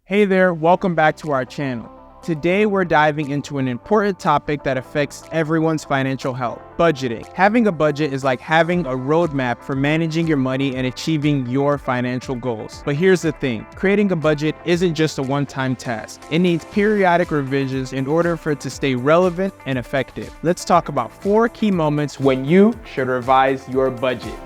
Hey there, welcome back to our channel. Today we're diving into an important topic that affects everyone's financial health: budgeting. Having a budget is like having a roadmap for managing your money and achieving your financial goals. But here's the thing, creating a budget isn't just a one-time task. It needs periodic revisions in order for it to stay relevant and effective. Let's talk about 4 key moments when you should revise your budget.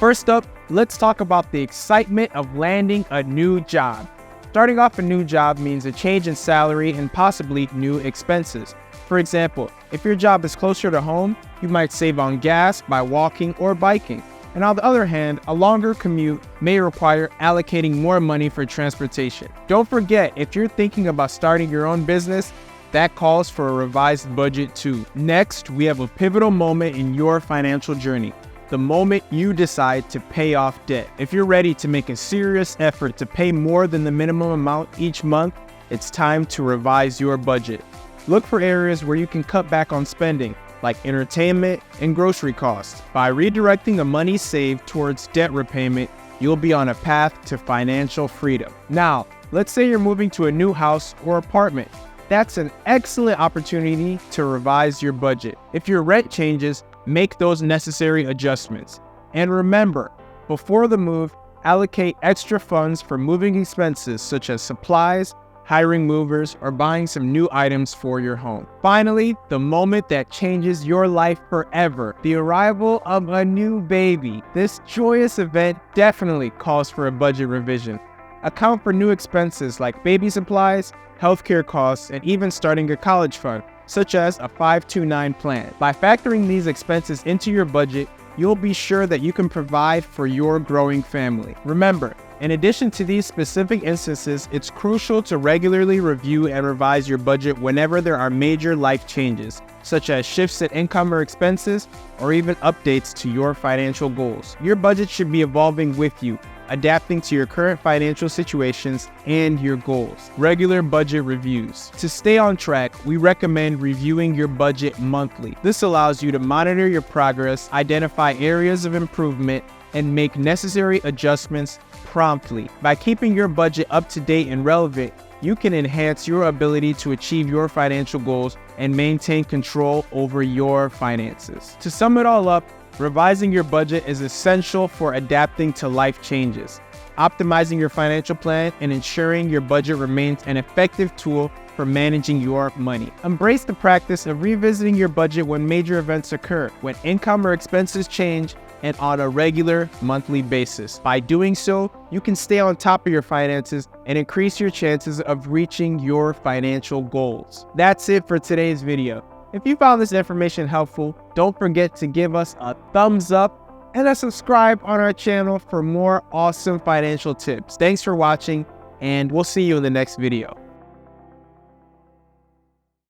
First up, let's talk about the excitement of landing a new job. Starting off a new job means a change in salary and possibly new expenses. For example, if your job is closer to home, you might save on gas by walking or biking. And on the other hand, a longer commute may require allocating more money for transportation. Don't forget, if you're thinking about starting your own business, that calls for a revised budget too. Next, we have a pivotal moment in your financial journey: the moment you decide to pay off debt. If you're ready to make a serious effort to pay more than the minimum amount each month, it's time to revise your budget. Look for areas where you can cut back on spending, like entertainment and grocery costs. By redirecting the money saved towards debt repayment, you'll be on a path to financial freedom. Now, let's say you're moving to a new house or apartment. That's an excellent opportunity to revise your budget. If your rent changes, make those necessary adjustments. And remember, before the move, allocate extra funds for moving expenses such as supplies, hiring movers, or buying some new items for your home. Finally, the moment that changes your life forever: the arrival of a new baby. This joyous event definitely calls for a budget revision. Account for new expenses like baby supplies, healthcare costs, and even starting a college fund, such as a 529 plan. By factoring these expenses into your budget, you'll be sure that you can provide for your growing family. Remember, in addition to these specific instances, it's crucial to regularly review and revise your budget whenever there are major life changes, such as shifts in income or expenses, or even updates to your financial goals. Your budget should be evolving with you, adapting to your current financial situations and your goals. Regular budget reviews. To stay on track, we recommend reviewing your budget monthly. This allows you to monitor your progress, identify areas of improvement, and make necessary adjustments promptly. By keeping your budget up to date and relevant, you can enhance your ability to achieve your financial goals and maintain control over your finances. To sum it all up, revising your budget is essential for adapting to life changes, optimizing your financial plan, and ensuring your budget remains an effective tool for managing your money. Embrace the practice of revisiting your budget when major events occur, when income or expenses change, and on a regular monthly basis. By doing so, you can stay on top of your finances and increase your chances of reaching your financial goals. That's it for today's video. If you found this information helpful, don't forget to give us a thumbs up and a subscribe on our channel for more awesome financial tips. Thanks for watching, and we'll see you in the next video.